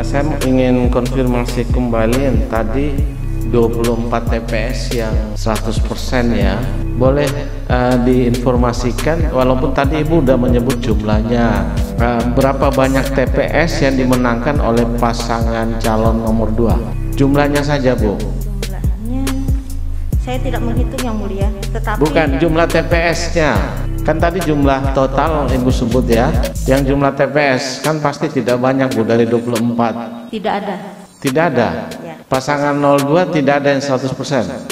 Saya ingin konfirmasi kembali yang tadi 24 TPS yang 100% ya. Boleh diinformasikan, walaupun tadi Ibu udah menyebut jumlahnya, berapa banyak TPS yang dimenangkan oleh pasangan calon nomor 2? Jumlahnya saja, Bu. Jumlahnya saya tidak menghitung yang mulia, tetapi Bukan jumlah TPS-nya. Kan tadi jumlah total Ibu sebut ya. Yang jumlah TPS kan pasti tidak banyak, Bu, dari 24. tidak ada. Tidak ada. Ya. Pasangan 02 tidak ada yang 100%.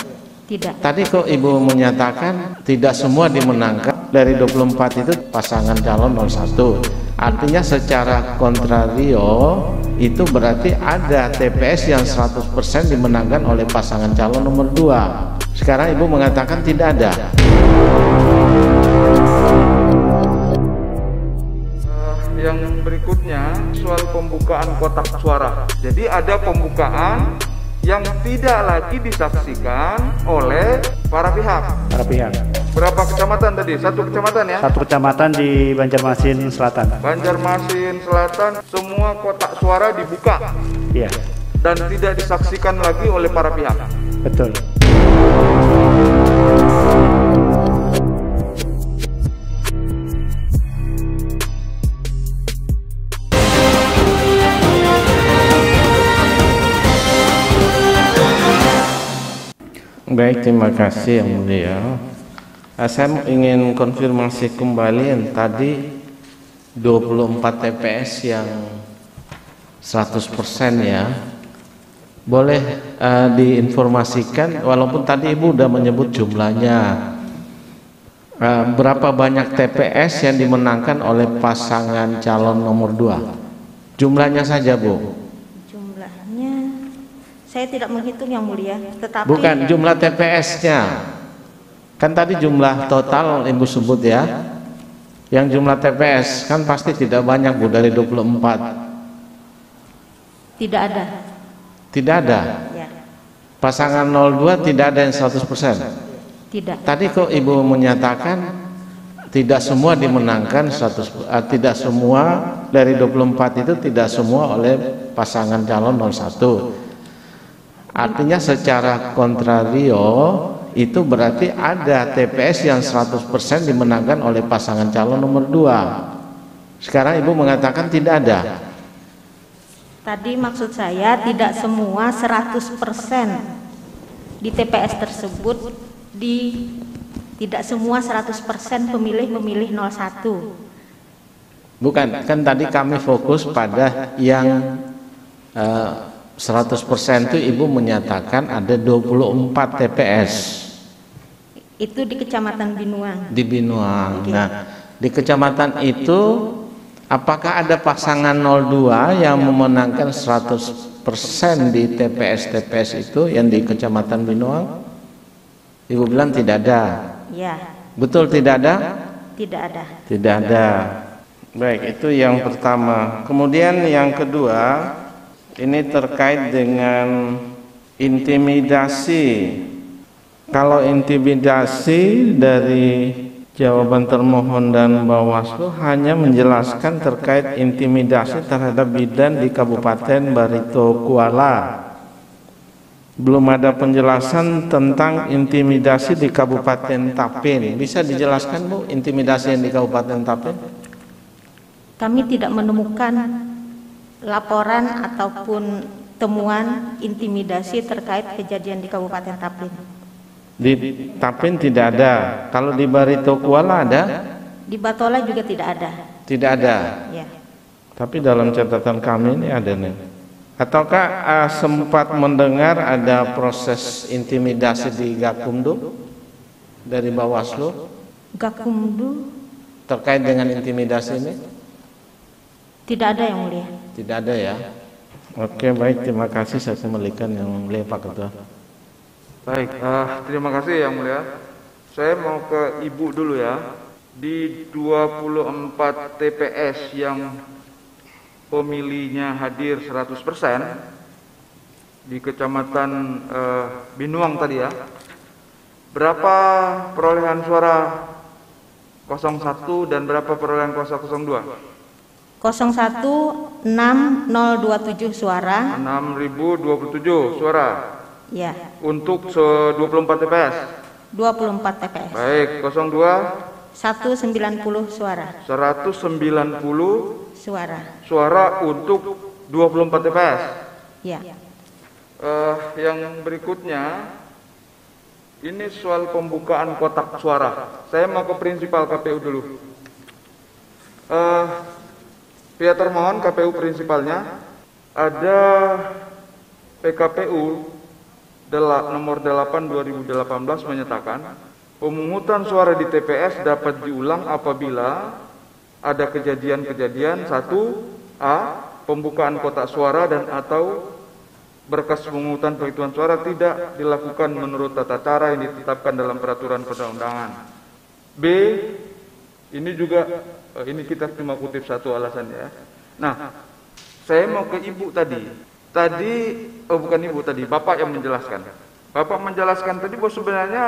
Tidak. Tadi kok Ibu menyatakan tidak semua dimenangkan, dari 24 itu pasangan calon 01. Artinya secara kontrario itu berarti ada TPS yang 100% dimenangkan oleh pasangan calon nomor 2. Sekarang Ibu mengatakan tidak ada. Yang berikutnya soal pembukaan kotak suara. Jadi ada pembukaan yang tidak lagi disaksikan oleh para pihak. Berapa kecamatan tadi? Satu kecamatan ya? Satu kecamatan di Banjarmasin Selatan. Banjarmasin Selatan, semua kotak suara dibuka Iya, dan tidak disaksikan lagi oleh para pihak. betul. Baik, terima kasih yang mulia. Saya ingin konfirmasi kembali yang tadi 24 TPS yang 100% ya. Boleh diinformasikan, walaupun tadi Ibu udah menyebut jumlahnya, berapa banyak TPS yang dimenangkan oleh pasangan calon nomor 2? Jumlahnya saja, Bu. Saya tidak menghitung yang mulia, tetapi Bukan jumlah TPS-nya. Kan tadi jumlah total Ibu sebut ya. Yang jumlah TPS kan pasti tidak banyak, Bu, dari 24. tidak ada. Tidak ada. Ya. Pasangan 02 tidak ada yang 100%. Tidak. Tadi kok Ibu menyatakan tidak semua dimenangkan 100%, tidak semua dari 24 itu tidak semua oleh pasangan calon 01. Artinya secara kontrario itu berarti ada TPS yang 100% dimenangkan oleh pasangan calon nomor 2. Sekarang Ibu mengatakan tidak ada. Tadi maksud saya tidak semua 100% di TPS tersebut, tidak semua 100% pemilih 01. Bukan, kan tadi kami fokus pada yang 100% itu Ibu menyatakan ada 24 TPS. Itu di Kecamatan Binuang. Di Binuang. Oke. Nah, di kecamatan itu apakah ada pasangan 02 yang memenangkan 100% di TPS itu yang di Kecamatan Binuang? Ibu bilang tidak ada. Ya. Betul tidak ada? Tidak ada. Tidak ada. Baik, itu yang pertama. Kemudian yang kedua, ini terkait dengan intimidasi. Kalau intimidasi dari jawaban termohon dan Bawaslu hanya menjelaskan terkait intimidasi terhadap bidan di Kabupaten Barito Kuala. Belum ada penjelasan tentang intimidasi di Kabupaten Tapin. Bisa dijelaskan, Bu, intimidasi yang di Kabupaten Tapin? Kami tidak menemukan laporan ataupun temuan intimidasi terkait kejadian di Kabupaten Tapin. Di Tapin tidak ada. Kalau di Barito Kuala ada? Di Batola juga tidak ada. Tidak ada. Ya. Tapi dalam catatan kami ini ada nih. Ataukah sempat mendengar ada proses intimidasi di Gakumdu dari Bawaslu Gakumdu terkait dengan intimidasi ini? tidak ada yang mulia. Tidak ada ya. Oke, baik, terima kasih. Saya kembalikan yang mulia Pak Ketua. Baik, terima kasih yang mulia. Saya mau ke Ibu dulu ya. Di 24 TPS yang pemilihnya hadir 100% di Kecamatan Binuang tadi ya, berapa perolehan suara 01 dan berapa perolehan suara 02? 016027 suara. 6027 suara. Ya. Untuk 24 TPS. 24 TPS. Baik, 02 190 suara. 190 Suara. suara untuk 24 TPS. Ya. Yang berikutnya ini soal pembukaan kotak suara. Saya mau ke prinsipal KPU dulu. Pihak termohon KPU prinsipalnya ada PKPU nomor 8 2018 menyatakan pemungutan suara di TPS dapat diulang apabila ada kejadian-kejadian 1A. Pembukaan kotak suara dan atau berkas pemungutan penghitungan suara tidak dilakukan menurut tata cara yang ditetapkan dalam peraturan perundang-undangan. B. Ini juga ini kita cuma kutip satu alasannya ya. Nah, saya mau ke ibu tadi. Bukan ibu tadi, bapak yang menjelaskan. Bapak menjelaskan tadi bahwa sebenarnya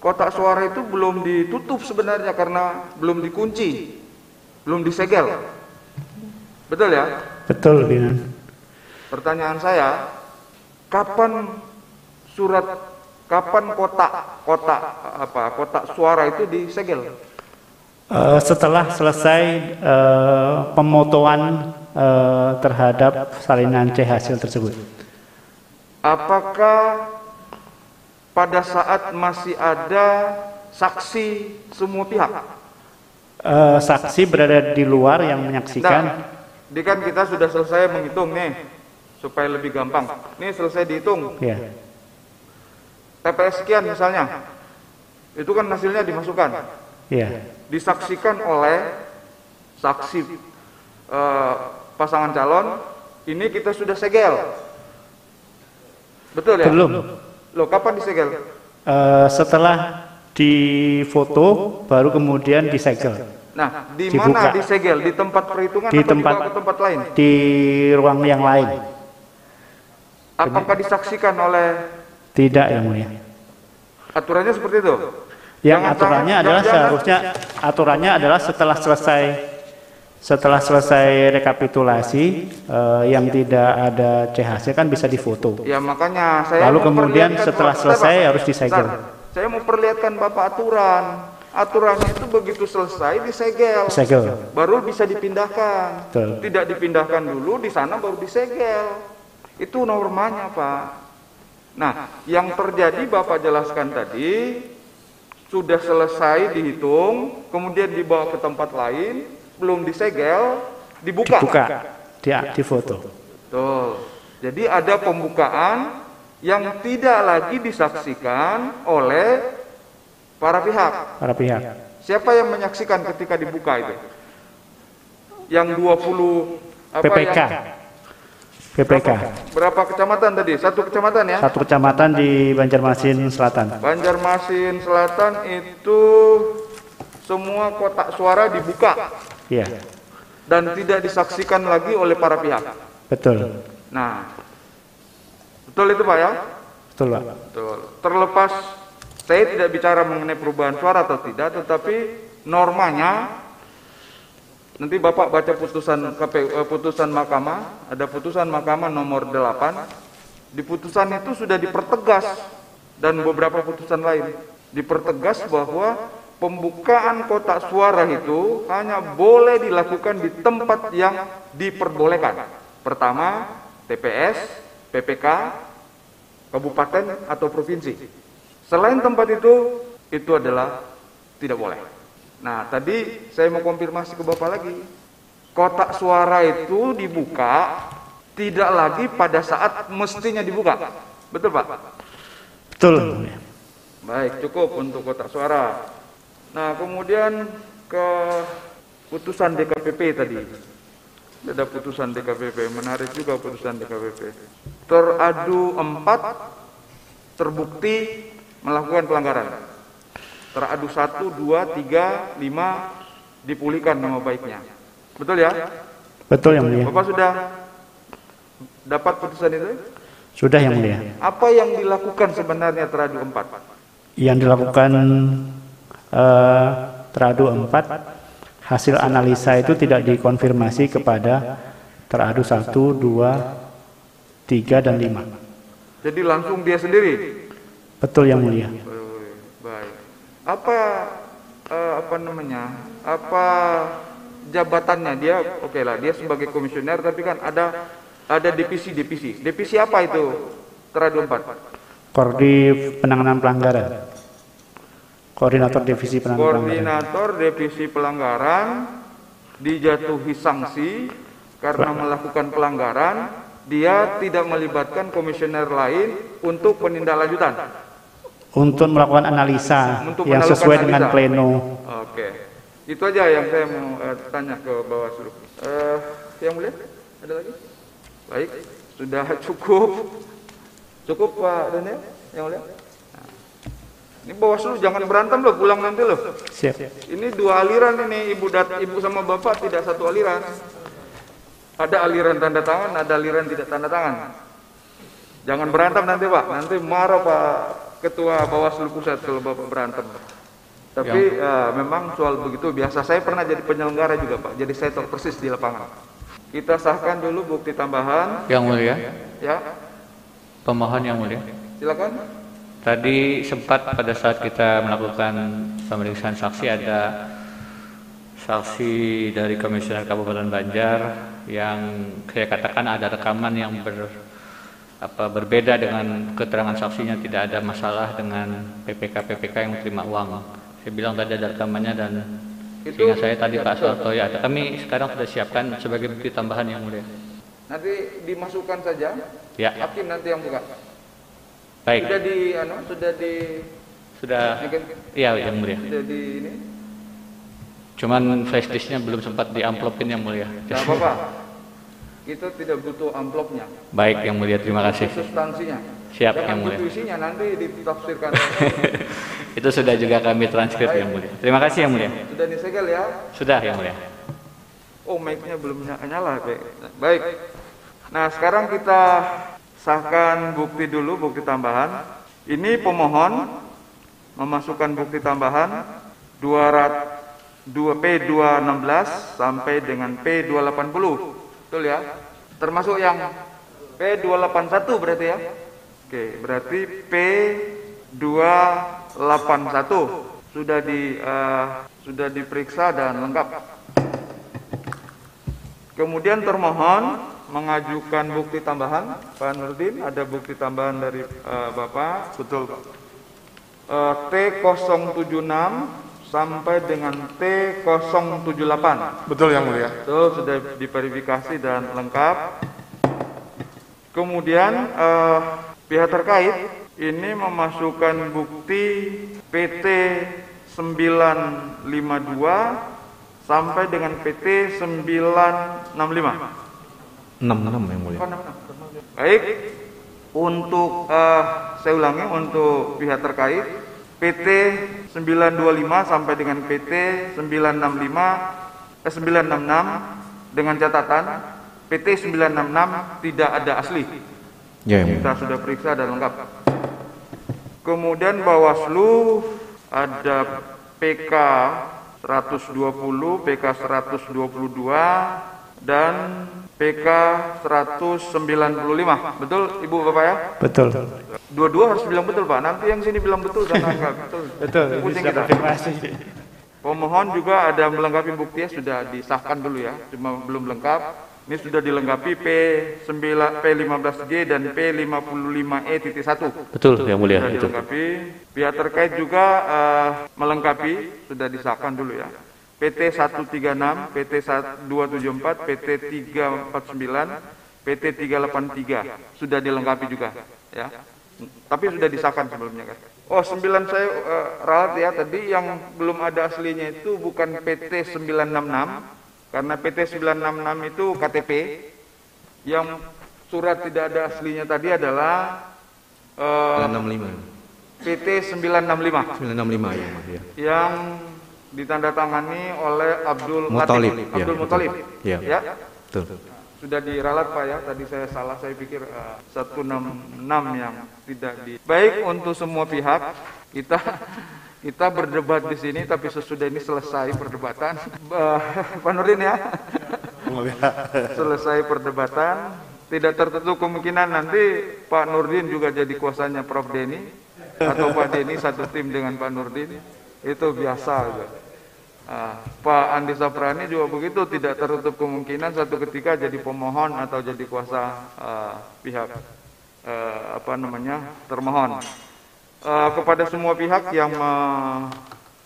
kotak suara itu belum ditutup sebenarnya karena belum dikunci, belum disegel. Betul ya? Betul, Binan. Pertanyaan saya, kapan kotak suara itu disegel? Setelah selesai pemotoan terhadap salinan C hasil tersebut. Apakah pada saat masih ada saksi semua pihak? Saksi berada di luar yang menyaksikan. Ini kan kita sudah selesai menghitung nih, supaya lebih gampang. Ini selesai dihitung. Ya. TPS sekian misalnya, itu kan hasilnya dimasukkan. Ya. Disaksikan oleh saksi pasangan calon, ini kita sudah segel. Betul ya? Belum. Loh, kapan disegel? Setelah difoto, baru kemudian disegel. Nah, di mana disegel? Di tempat perhitungan di atau tempat, dibawa ke tempat lain? Di ruang yang lain. Apakah disaksikan oleh? Tidak, yang mulia. Aturannya seperti itu? Yang aturannya adalah seharusnya setelah selesai rekapitulasi yang tidak ada CHC kan bisa difoto. Ya makanya saya lalu kemudian setelah selesai harus disegel. Saya mau perlihatkan Bapak aturan. Aturannya itu begitu selesai disegel. Baru bisa dipindahkan. Betul. Tidak dipindahkan dulu, di sana baru disegel. Itu normanya, Pak. Nah, yang terjadi Bapak jelaskan tadi, sudah selesai dihitung, kemudian dibawa ke tempat lain, belum disegel, dibuka. Difoto. Betul. Jadi ada pembukaan yang tidak lagi disaksikan oleh para pihak. Siapa yang menyaksikan ketika dibuka itu? Yang 20 PPK. Berapa kecamatan tadi? Satu kecamatan ya? Satu kecamatan di Banjarmasin Selatan. Banjarmasin Selatan itu semua kotak suara dibuka. Iya. Dan tidak disaksikan lagi oleh para pihak. Betul. Nah, betul itu Pak ya? Betul Pak. Betul. Terlepas saya tidak bicara mengenai perubahan suara atau tidak, tetapi normanya nanti Bapak baca putusan putusan mahkamah, ada putusan mahkamah nomor 8. Di putusan itu sudah dipertegas dan beberapa putusan lain dipertegas bahwa pembukaan kotak suara itu hanya boleh dilakukan di tempat yang diperbolehkan. Pertama, TPS, PPK, kabupaten atau provinsi. Selain tempat itu adalah tidak boleh. Nah, tadi saya mau konfirmasi ke Bapak lagi. Kotak suara itu dibuka tidak lagi pada saat mestinya dibuka. Betul, Pak? Betul. Baik, cukup untuk kotak suara. Nah, kemudian ke putusan DKPP tadi. Ada putusan DKPP, menarik juga putusan DKPP. Teradu 4 terbukti melakukan pelanggaran. Teradu 1, 2, 3, 5 dipulihkan nama baiknya. Betul ya? Betul yang mulia. Bapak sudah dapat putusan itu? Sudah yang mulia. Apa yang dilakukan sebenarnya teradu 4? Yang dilakukan teradu 4 hasil analisa itu tidak dikonfirmasi kepada teradu 1, 2, 3, dan 5. Jadi langsung dia sendiri? Betul Yang Mulia. Baik. Apa namanya? Apa jabatannya dia? Oke lah, dia sebagai komisioner, tapi kan ada divisi. Divisi apa itu teradu 4? Penanganan pelanggaran. Koordinator Divisi Penanganan Pelanggaran. Koordinator Divisi Pelanggaran dijatuhi sanksi karena melakukan pelanggaran, dia tidak melibatkan komisioner lain untuk penindaklanjutan. Untuk melakukan analisa yang sesuai dengan pleno. Oke, itu aja yang saya mau tanya ke Bawaslu. Yang Mulia, ada lagi? Baik, sudah cukup Pak Daniel, Yang Mulia. Ini Bawaslu jangan berantem loh, pulang nanti loh. Siap. Ini dua aliran ini, ibu sama bapak tidak satu aliran. Ada aliran tanda tangan, ada aliran tidak tanda tangan. Jangan berantem nanti Pak, nanti marah Pak Ketua Bawaslu Pusat kalau bapak berantem. Tapi memang soal begitu biasa. Saya pernah jadi penyelenggara juga Pak, jadi saya tahu persis di lapangan. Kita sahkan dulu bukti tambahan. Yang Mulia. Ya. Pemohon Yang Mulia. Silakan. Tadi sempat pada saat kita melakukan pemeriksaan saksi ada saksi dari Komisioner Kabupaten Banjar yang saya katakan ada rekaman yang berbeda dengan keterangan saksinya, tidak ada masalah dengan PPK yang terima uang. Saya bilang tadi ada rekamannya dan sehingga saya tadi Pak Soto ya ada. Kami sekarang sudah siapkan sebagai bukti tambahan Yang Mulia. Nanti dimasukkan saja. Ya. Hakim nanti yang buka. Baik. Iya Yang Mulia. Sudah di ini. Cuman flash disknya belum sempat diamplopin Yang Mulia. Tidak apa-apa. Kita tidak butuh amplopnya. Baik Yang Mulia, terima kasih. Substansinya. Siap Jangan Yang Mulia. butuh isinya, nanti ditafsirkan. Itu sudah juga kami transkrip Yang Mulia. Terima kasih Yang Mulia. Sudah disegel ya? Sudah Yang Mulia. Oh, mic-nya belum nyala. Baik. Nah, sekarang kita sahkan bukti dulu, bukti tambahan. Ini pemohon memasukkan bukti tambahan P216 sampai dengan P280. Betul ya? Termasuk yang P281 berarti ya? Oke, berarti P281 sudah diperiksa dan lengkap. Kemudian termohon mengajukan bukti tambahan. Pak Nurdin, ada bukti tambahan dari Bapak. Betul Pak. T076 sampai dengan T078. Betul Yang Mulia. Betul, sudah diverifikasi dan lengkap. Kemudian pihak terkait ini memasukkan bukti PT 952 sampai dengan PT 965. 66 Yang Mulia. Baik, untuk saya ulangi untuk pihak terkait PT 925 sampai dengan PT 966 dengan catatan PT 966 tidak ada asli. Ya, Yang Mulia. Kita sudah periksa dan lengkap. Kemudian Bawaslu ada PK 120, PK 122 dan PK 195. Betul Ibu Bapak ya? Betul. Dua-dua harus bilang betul Pak. Nanti yang sini bilang betul dan enggak betul. Betul. Pusing Bisa kita. konfirmasi. Pemohon juga ada melengkapi buktinya, sudah disahkan dulu ya, cuma belum lengkap. Ini sudah dilengkapi P15G dan P55E.1. Betul Yang Mulia. Sudah Itu. dilengkapi. Pihak terkait juga melengkapi, sudah disahkan dulu ya. PT 136, PT 274, PT 349, PT 383 sudah dilengkapi juga ya. Tapi sudah disahkan sebelumnya kan. Oh, 9 saya ralat ya tadi yang belum ada aslinya itu bukan PT 966 karena PT 966 itu KTP. Yang surat tidak ada aslinya tadi adalah 965. PT 965. 965 ya, Mulia. Yang ditandatangani oleh Abdul Muthalib. Latif. Abdul Muthalib. Ya. Ya. Betul. Sudah diralat Pak ya. Tadi saya salah, saya pikir 166 yang tidak di. Baik, untuk semua pihak kita berdebat di sini, tapi sesudah ini selesai perdebatan, Pak Nurdin ya, selesai perdebatan, tidak tertutup kemungkinan nanti Pak Nurdin juga jadi kuasanya Prof. Denny, atau Pak Denny satu tim dengan Pak Nurdin, itu biasa. Pak Andi Saprani juga begitu, tidak tertutup kemungkinan satu ketika jadi pemohon atau jadi kuasa pihak termohon. Kepada semua pihak yang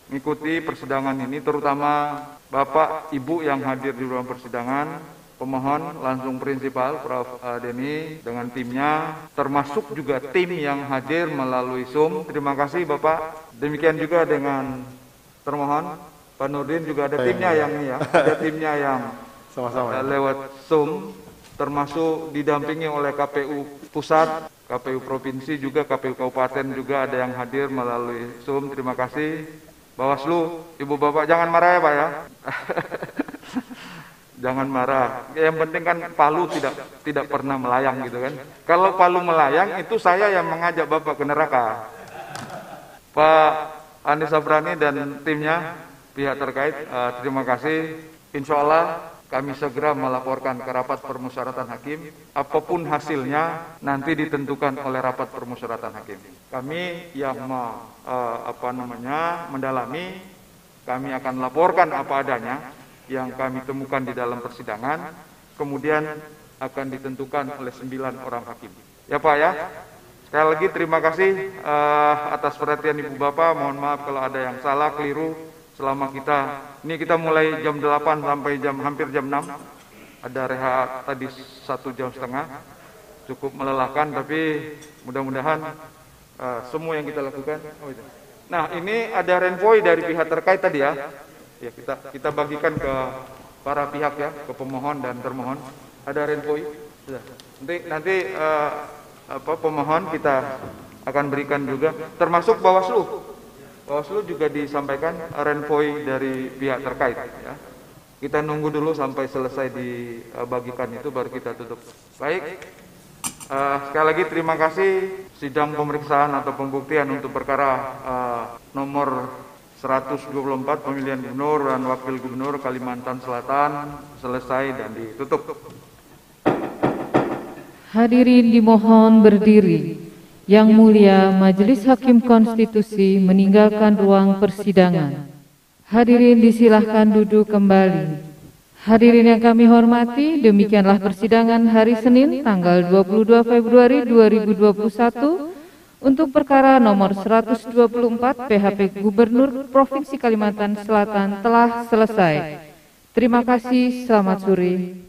mengikuti persidangan ini, terutama Bapak Ibu yang hadir di ruang persidangan, pemohon langsung prinsipal Prof. Denny dengan timnya, termasuk juga tim yang hadir melalui Zoom. Terima kasih Bapak. Demikian juga dengan termohon Pak Nurdin, juga ada timnya yang ini ya, ada timnya yang lewat Zoom, termasuk didampingi oleh KPU Pusat, KPU Provinsi, juga KPU Kabupaten juga ada yang hadir melalui Zoom. Terima kasih. Bawaslu, Ibu Bapak jangan marah ya Pak ya. Jangan marah. Yang penting kan Palu tidak pernah melayang gitu kan. Kalau Palu melayang itu saya yang mengajak Bapak ke neraka. Pak Andi Saprani dan timnya, pihak terkait, terima kasih. Insya Allah kami segera melaporkan ke rapat permusyawaratan hakim. Apapun hasilnya nanti ditentukan oleh rapat permusyawaratan hakim. Kami yang mendalami, kami akan laporkan apa adanya yang kami temukan di dalam persidangan. Kemudian akan ditentukan oleh 9 orang hakim. Ya Pak ya. Sekali lagi terima kasih atas perhatian Ibu Bapak. Mohon maaf kalau ada yang salah, keliru. Selama kita mulai jam 8 sampai hampir jam 6. Ada rehat tadi 1,5 jam. Cukup melelahkan, tapi mudah-mudahan semua yang kita lakukan. Nah, ini ada renvoy dari pihak terkait tadi ya. Ya, kita bagikan ke para pihak ya, ke pemohon dan termohon. Ada renvoy. Nanti pemohon kita akan berikan juga, termasuk Bawaslu. Bawaslu juga disampaikan renvoy dari pihak terkait ya. Kita nunggu dulu sampai selesai dibagikan itu baru kita tutup. Baik. Sekali lagi terima kasih. Sidang pemeriksaan atau pembuktian untuk perkara nomor 124 pemilihan gubernur dan wakil gubernur Kalimantan Selatan selesai dan ditutup. Hadirin dimohon berdiri. Yang mulia Majelis Hakim Konstitusi meninggalkan ruang persidangan. Hadirin disilahkan duduk kembali. Hadirin yang kami hormati, demikianlah persidangan hari Senin tanggal 22 Februari 2021 untuk perkara nomor 124 PHP Gubernur Provinsi Kalimantan Selatan telah selesai. Terima kasih, selamat sore.